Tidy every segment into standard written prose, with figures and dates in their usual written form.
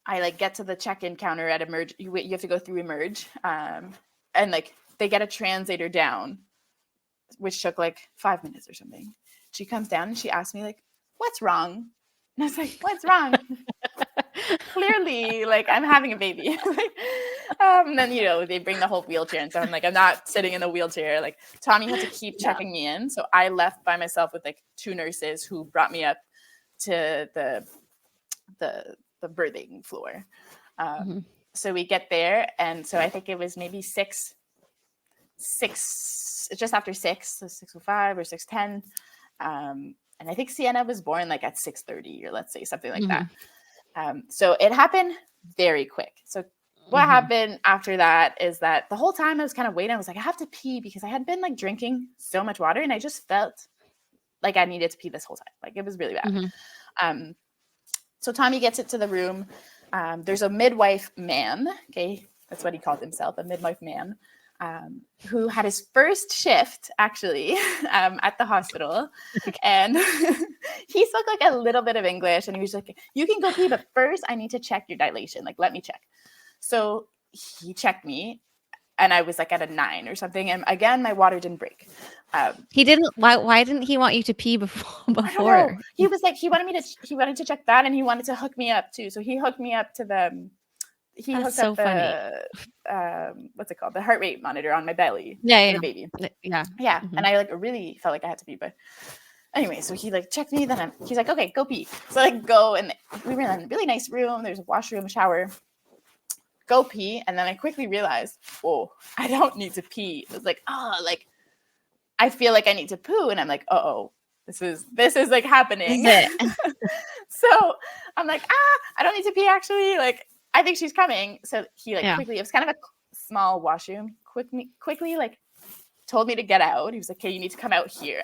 I like get to the check-in counter at Emerge. You have to go through Emerge, and like they get a translator down, which took like 5 minutes or something. She comes down and she asks me like, "What's wrong?" And I was like, "What's wrong?" Clearly, like I'm having a baby. And then they bring the whole wheelchair, and so I'm like, I'm not sitting in the wheelchair. Like Tommy had to keep checking me in, so I left by myself with like 2 nurses who brought me up to the birthing floor. So we get there, and so I think it was maybe 6, just after 6, so 6:05 or 6:10. And I think Sienna was born like at 6:30, or let's say something like that. So it happened very quick. So what happened after that is that the whole time I was kind of waiting. I was like, I have to pee, because I had been like drinking so much water, and I just felt like I needed to pee this whole time. Like it was really bad. So Tommy gets it to the room. There's a midwife man. Okay. That's what he called himself, a midwife man, who had his first shift actually at the hospital. And he spoke like a little bit of English, and he was like, "You can go pee, but first I need to check your dilation. Like, let me check." So he checked me, and I was like at a 9 or something. And again, my water didn't break. He didn't. Why didn't he want you to pee before? I don't know. He was like, he wanted to check that, and he wanted to hook me up too. So he hooked me up to the. He hooked up the what's it called? The heart rate monitor on my belly. Yeah, for the baby. Yeah. And I like really felt like I had to pee, but anyway, so he like checked me. Then he's like, "Okay, go pee." So I like go, and we were in a really nice room. There's a washroom, a shower. Go pee, and then I quickly realized, "Whoa, I don't need to pee." It was like, like I feel like I need to poo, and I'm like, "Oh, this is like happening." So I'm like, I don't need to pee actually. Like I think she's coming. So he like quickly, it was kind of a small washroom, quickly like told me to get out. He was like, "Okay, you need to come out here.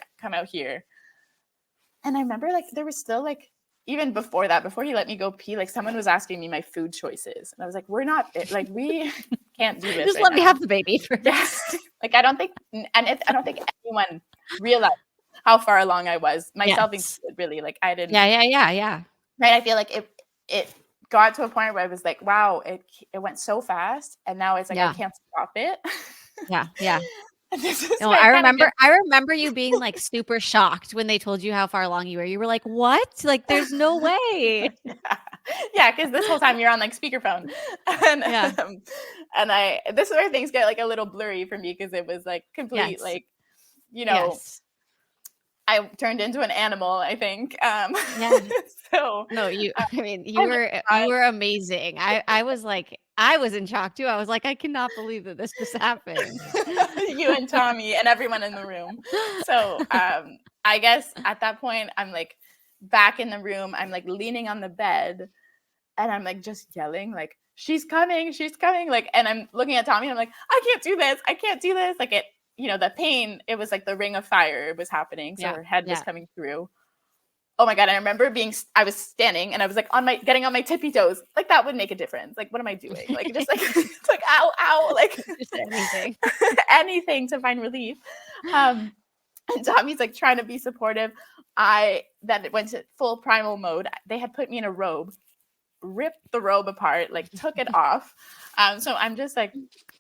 And I remember like there was still like, even before that, before he let me go pee, like someone was asking me my food choices. And I was like, we're not, like, we can't do this. Just let me have the baby first. Yes. Like, I don't think anyone realized how far along I was, myself included, really. Like, I didn't. Yeah. Right. I feel like it got to a point where I was like, wow, it went so fast. And now it's like, I can't stop it. Yeah. No, I remember you being like super shocked when they told you how far along you were. You were like, "What? Like, there's no way." Yeah, because this whole time you're on like speakerphone, and this is where things get like a little blurry for me, because it was like complete like, I turned into an animal, I think. So no, you were amazing. I was like, I was in shock too. I was like, I cannot believe that this just happened. You and Tommy and everyone in the room. So I guess at that point, I'm like back in the room. I'm like leaning on the bed, and I'm like just yelling like, she's coming. Like, and I'm looking at Tommy, and I'm like, I can't do this. Like it, the pain, it was like the ring of fire was happening. So her head was coming through. Oh my God. I remember I was standing, and I was like getting on my tippy toes. Like that would make a difference. Like, what am I doing? Like, just like, it's like, ow. Like just anything. Anything to find relief. And Tommy's like trying to be supportive. I then went to full primal mode. They had put me in a robe, ripped the robe apart, like took it off. So I'm just like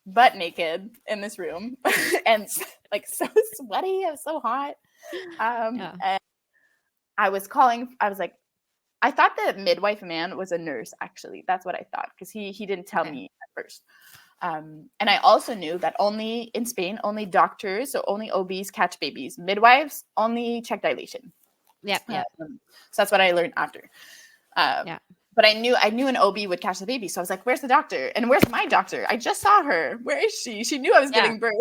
butt naked in this room and like so sweaty. It was so hot. And I was like, I thought the midwife man was a nurse, actually. That's what I thought, because he didn't tell me at first. And I also knew that in Spain, only doctors, so only OBs catch babies. Midwives only check dilation. Yeah. So that's what I learned after. But I knew an OB would catch the baby. So I was like, where's the doctor? And where's my doctor? I just saw her. Where is she? She knew I was giving birth.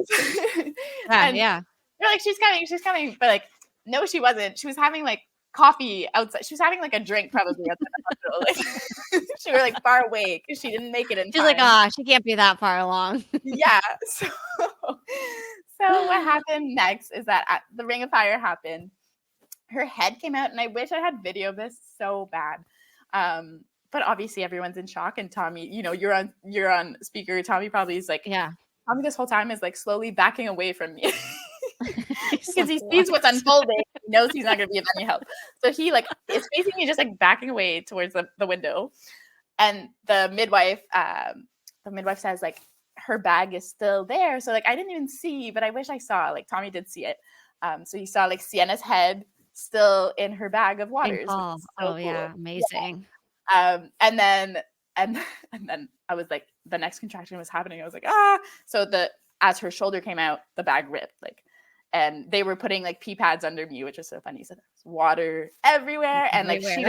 They're like, she's coming. But like, no, she wasn't. She was having like coffee outside. She was having like a drink probably outside the hospital. Like, she was like far away because she didn't make it in time. She's like, she can't be that far along. Yeah. So what happened next is that the ring of fire happened. Her head came out, and I wish I had video of this so bad. But obviously everyone's in shock, and Tommy, you're on speaker. Tommy probably is like, Tommy this whole time is like slowly backing away from me. Because he sees what's unfolding. He knows he's not going to be of any help. So he like is facing me, just like backing away towards the window. And the midwife says like her bag is still there. So like I didn't even see, but I wish I saw. Like Tommy did see it. So he saw like Sienna's head still in her bag of waters. Caul. So Oh yeah, amazing. And then and then I was like, the next contraction was happening. I was like, ah. So as her shoulder came out, the bag ripped, like, and they were putting like pee pads under me, which was so funny. So there was water everywhere, and like she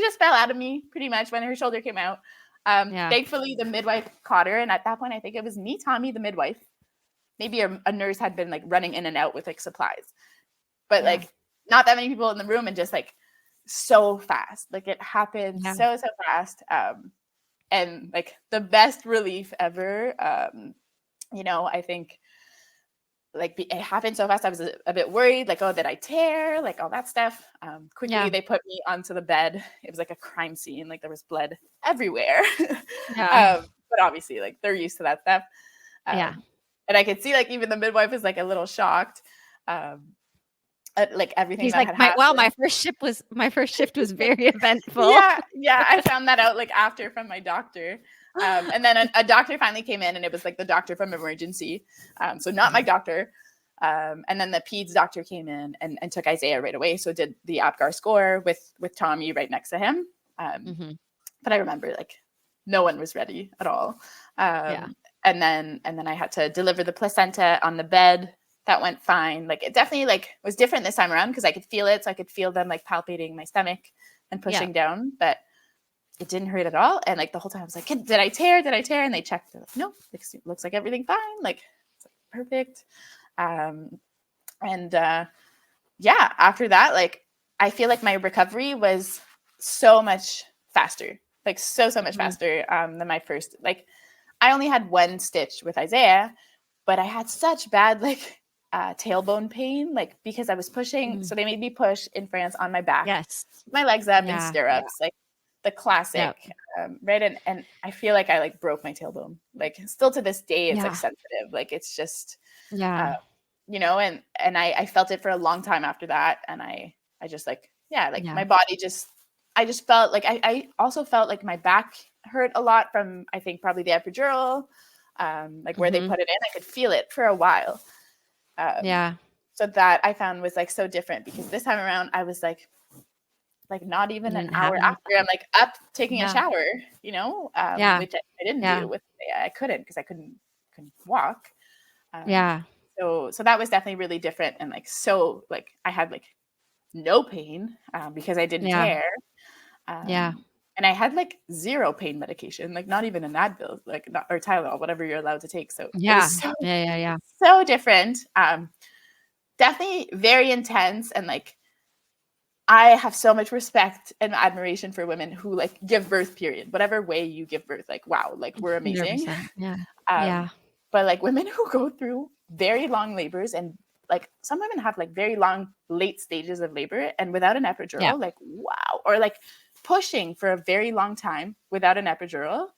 just fell out of me pretty much when her shoulder came out. Thankfully, the midwife caught her, and at that point, I think it was me, Tommy, the midwife. Maybe a nurse had been like running in and out with like supplies, but like not that many people in the room, and just like so fast. Like it happened so fast. And like the best relief ever. I think like it happened so fast. I was a bit worried, like, oh, did I tear? Like all that stuff. Quickly, they put me onto the bed. It was like a crime scene. Like there was blood everywhere. But obviously, like they're used to that stuff. And I could see like even the midwife is like a little shocked. Like everything. He's that like, had happened. wow, my first shift was very eventful. Yeah. I found that out like after from my doctor. And then a doctor finally came in, and it was like the doctor from emergency. So not my doctor. And then the peds doctor came in and took Isaiah right away. So did the APGAR score with Tommy right next to him. But I remember like no one was ready at all. And then I had to deliver the placenta on the bed. That went fine. Like it definitely like was different this time around because I could feel it. So I could feel them like palpating my stomach and pushing down, but it didn't hurt at all. And like the whole time I was like, did I tear? And they checked. They're like, no, looks like everything fine. Like it's perfect. After that, like I feel like my recovery was so much faster, like so much faster than my first. Like I only had one stitch with Isaiah, but I had such bad like tailbone pain, like because I was pushing. So they made me push in France on my back, my legs up in stirrups, like the classic, right? And I feel like I like broke my tailbone. Like still to this day, it's like sensitive. Like it's just, and I felt it for a long time after that. And I just like, my body just, I just felt like I also felt like my back hurt a lot from, I think probably the epidural, like where they put it in. I could feel it for a while. So that I found was like so different because this time around I was like not even an hour after I'm like up taking a shower, which I didn't do with, I couldn't because I couldn't walk. So that was definitely really different. And like, so like I had like no pain because I didn't tear. And I had like zero pain medication, like not even an Advil, like or Tylenol, whatever you're allowed to take. So it was so different. Definitely very intense. And like, I have so much respect and admiration for women who like give birth, period, whatever way you give birth. Like, wow, like we're amazing. But like women who go through very long labors, and like some women have like very long late stages of labor and without an epidural, like, wow. Or like pushing for a very long time without an epidural,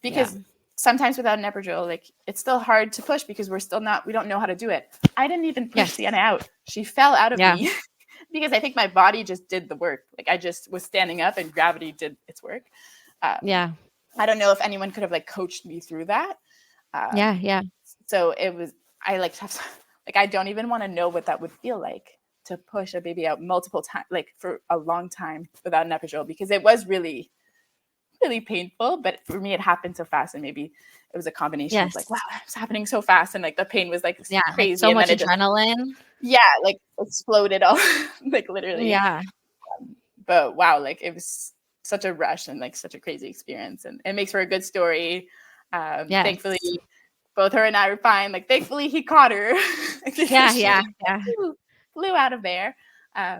because sometimes without an epidural, like it's still hard to push because we don't know how to do it. I didn't even push Sienna out. She fell out of me because I think my body just did the work. Like I just was standing up and gravity did its work. I don't know if anyone could have like coached me through that. So it was, I like have, like, I don't even want to know what that would feel like to push a baby out multiple times, like for a long time without an epidural, because it was really, really painful. But for me, it happened so fast, and maybe it was a combination of like, wow, it's happening so fast, and like the pain was like crazy, like so and much then adrenaline. Like exploded all, like literally. But wow, like it was such a rush and like such a crazy experience, and it makes for a good story. Thankfully, both her and I were fine. Like thankfully, he caught her. Flew out of there.